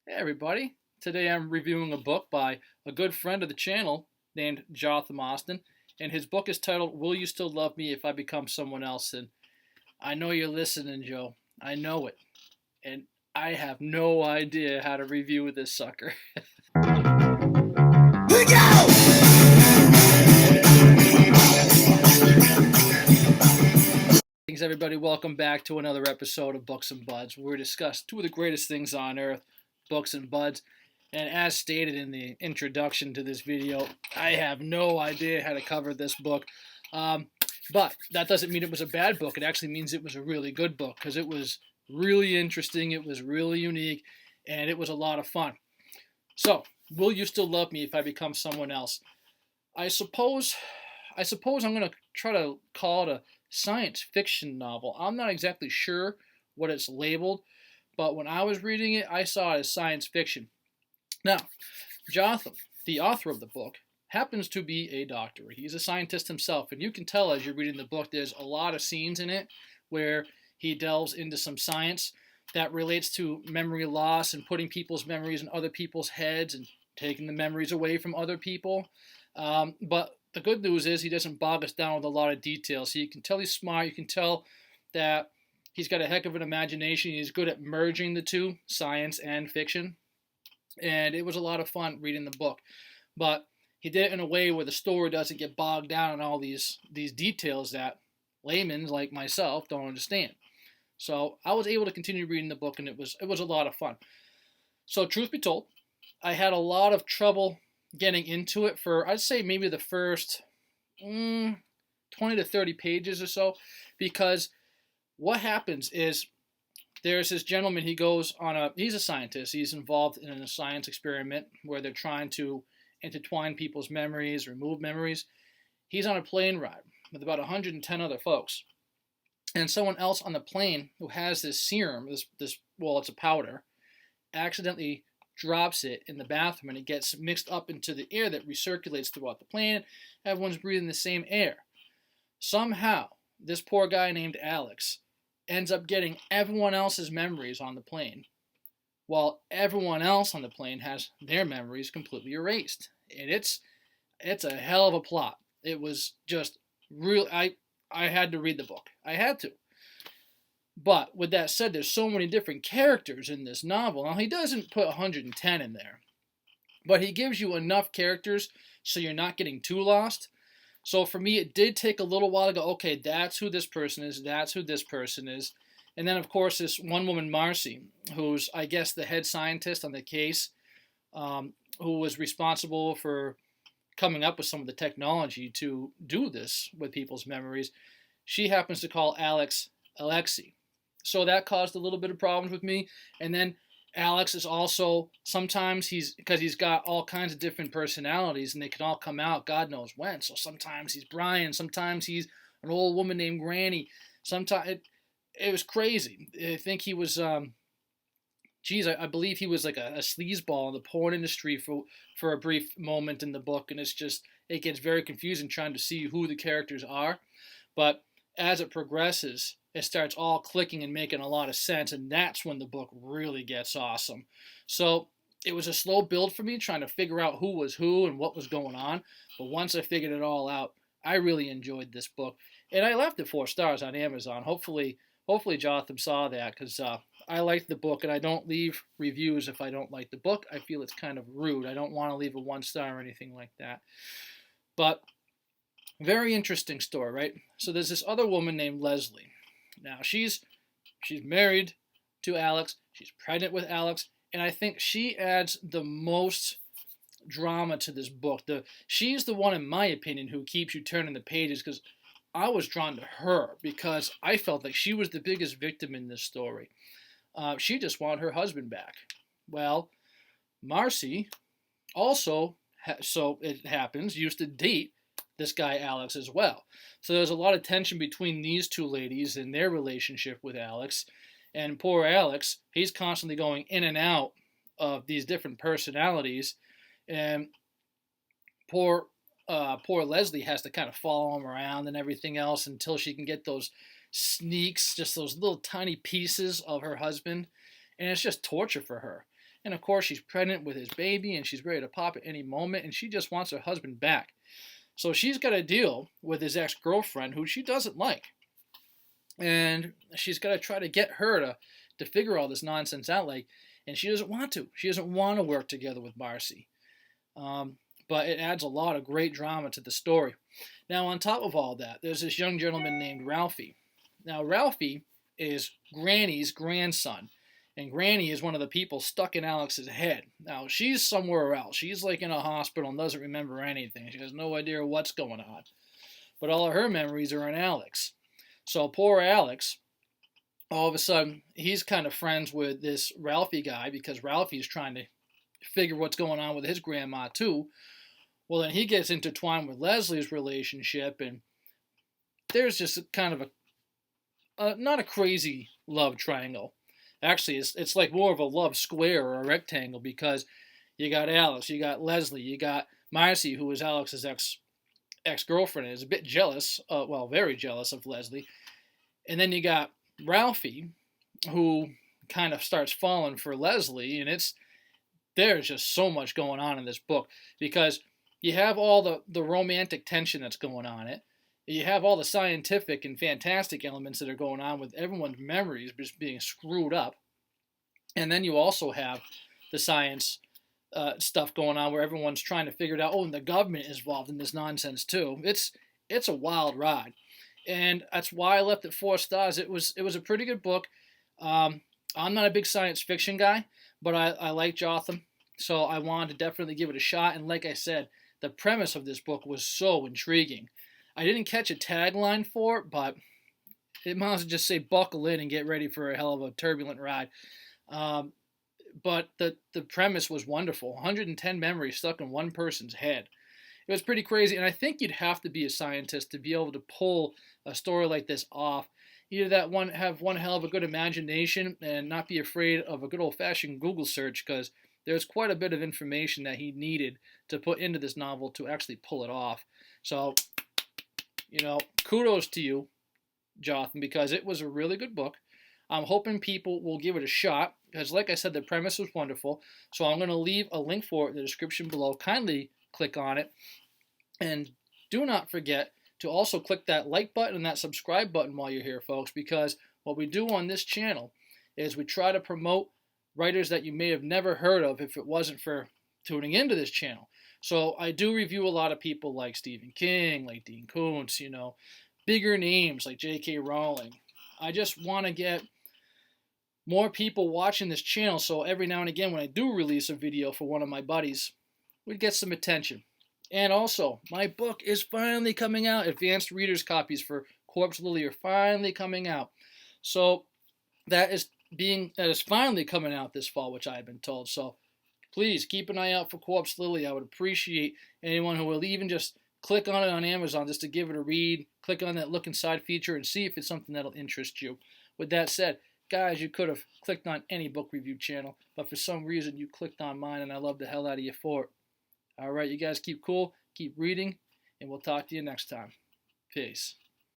Hey everybody, today I'm reviewing a book by a good friend of the channel named Jotham, and his book is titled Will You Still Love Me If I Become Someone Else? And I know you're listening, Joe. I know it. And I have no idea how to review this sucker. Here we go! Thanks everybody, welcome back to another episode of Books and Buds, where we discuss two of the greatest things on earth, books and buds. And as stated in the introduction to this video, I have no idea how to cover this book. But that doesn't mean it was a bad book. It actually means it was a really good book because it was really interesting, it was really unique, and it was a lot of fun. So, will you still love me if I become someone else? I suppose I'm going to try to call it a science fiction novel. I'm not exactly sure what it's labeled, but when I was reading it, I saw it as science fiction. Now, Jotham, the author of the book, happens to be a doctor. He's a scientist himself, and you can tell as you're reading the book, there's a lot of scenes in it where he delves into some science that relates to memory loss and putting people's memories in other people's heads and taking the memories away from other people. But the good news is he doesn't bog us down with a lot of details. So you can tell he's smart. You can tell that he's got a heck of an imagination. He's good at merging the two, science and fiction. And it was a lot of fun reading the book. But he did it in a way where the story doesn't get bogged down in all these details that laymen like myself don't understand. So I was able to continue reading the book, and it was a lot of fun. So truth be told, I had a lot of trouble getting into it for, I'd say, maybe the first 20 to 30 pages or so, because what happens is there's this gentleman, he's a scientist, he's involved in a science experiment where they're trying to intertwine people's memories, remove memories. He's on a plane ride with about 110 other folks, and someone else on the plane who has this serum, it's a powder, accidentally drops it in the bathroom, and it gets mixed up into the air that recirculates throughout the plane. Everyone's breathing the same air. Somehow, this poor guy named Alex ends up getting everyone else's memories on the plane, while everyone else on the plane has their memories completely erased. And it's a hell of a plot. It was just real. I had to read the book. I had to. But with that said, there's so many different characters in this novel. Now, he doesn't put 110 in there, but he gives you enough characters so you're not getting too lost. So for me, it did take a little while to go, okay, that's who this person is, that's who this person is. And then, of course, this one woman, Marcy, who's, I guess, the head scientist on the case, who was responsible for coming up with some of the technology to do this with people's memories. She happens to call Alex Alexi. So that caused a little bit of problems with me. And then Alex is also, sometimes because he's got all kinds of different personalities and they can all come out God knows when. So sometimes he's Brian, sometimes he's an old woman named Granny. Sometimes it was crazy. I think he was, I believe he was like a sleazeball in the porn industry for a brief moment in the book. And it gets very confusing trying to see who the characters are. But as it progresses, it starts all clicking and making a lot of sense, and that's when the book really gets awesome. So it was a slow build for me trying to figure out who was who and what was going on, but once I figured it all out, I really enjoyed this book, and I left it 4 stars on Amazon. Hopefully Jotham saw that, because I liked the book, and I don't leave reviews if I don't like the book. I feel it's kind of rude. I don't want to leave a 1 star or anything like that. But very interesting story, right? So there's this other woman named Leslie. Now, she's married to Alex. She's pregnant with Alex. And I think she adds the most drama to this book. She's the one, in my opinion, who keeps you turning the pages, because I was drawn to her because I felt like she was the biggest victim in this story. She just wanted her husband back. Well, Marcy also, so it happens, used to date this guy Alex as well. So there's a lot of tension between these two ladies and their relationship with Alex. And poor Alex, he's constantly going in and out of these different personalities. And poor Leslie has to kind of follow him around and everything else until she can get those sneaks, just those little tiny pieces of her husband. And it's just torture for her. And of course, she's pregnant with his baby and she's ready to pop at any moment, and she just wants her husband back. So she's got to deal with his ex-girlfriend, who she doesn't like. And she's got to try to get her to figure all this nonsense out, and she doesn't want to. She doesn't want to work together with Marcy. But it adds a lot of great drama to the story. Now, on top of all that, there's this young gentleman named Ralphie. Now, Ralphie is Granny's grandson, and Granny is one of the people stuck in Alex's head. Now, she's somewhere else. She's like in a hospital and doesn't remember anything. She has no idea what's going on. But all of her memories are in Alex. So poor Alex, all of a sudden, he's kind of friends with this Ralphie guy because Ralphie's trying to figure what's going on with his grandma too. Well, then he gets intertwined with Leslie's relationship, and there's just kind of not a crazy love triangle. Actually, it's like more of a love square or a rectangle, because you got Alex, you got Leslie, you got Marcy, who is Alex's ex-girlfriend, and is a bit jealous, very jealous of Leslie. And then you got Ralphie, who kind of starts falling for Leslie, and there's just so much going on in this book, because you have all the romantic tension that's going on it. You have all the scientific and fantastic elements that are going on with everyone's memories just being screwed up. And then you also have the science stuff going on where everyone's trying to figure it out. Oh, and the government is involved in this nonsense too. It's a wild ride. And that's why I left it 4 stars. It was a pretty good book. I'm not a big science fiction guy, but I like Jotham, so I wanted to definitely give it a shot. And like I said, the premise of this book was so intriguing. I didn't catch a tagline for it, but it might as well just say buckle in and get ready for a hell of a turbulent ride. But the premise was wonderful. 110 memories stuck in one person's head. It was pretty crazy, and I think you'd have to be a scientist to be able to pull a story like this off. Either have one hell of a good imagination and not be afraid of a good old-fashioned Google search, because there's quite a bit of information that he needed to put into this novel to actually pull it off. So, kudos to you, Jotham, because it was a really good book. I'm hoping people will give it a shot, because like I said, the premise was wonderful. So I'm going to leave a link for it in the description below. Kindly click on it. And do not forget to also click that like button and that subscribe button while you're here, folks, because what we do on this channel is we try to promote writers that you may have never heard of if it wasn't for tuning into this channel. So I do review a lot of people like Stephen King, like Dean Koontz, bigger names like J.K. Rowling. I just want to get more people watching this channel, so every now and again when I do release a video for one of my buddies, we'd get some attention. And also, my book is finally coming out. Advanced readers copies for Corpse Lily are finally coming out. So that is finally coming out this fall, which I've been told. So please keep an eye out for Corpse Lily. I would appreciate anyone who will even just click on it on Amazon just to give it a read. Click on that look inside feature and see if it's something that'll interest you. With that said, guys, you could have clicked on any book review channel, but for some reason you clicked on mine, and I love the hell out of you for it. All right, you guys keep cool, keep reading, and we'll talk to you next time. Peace.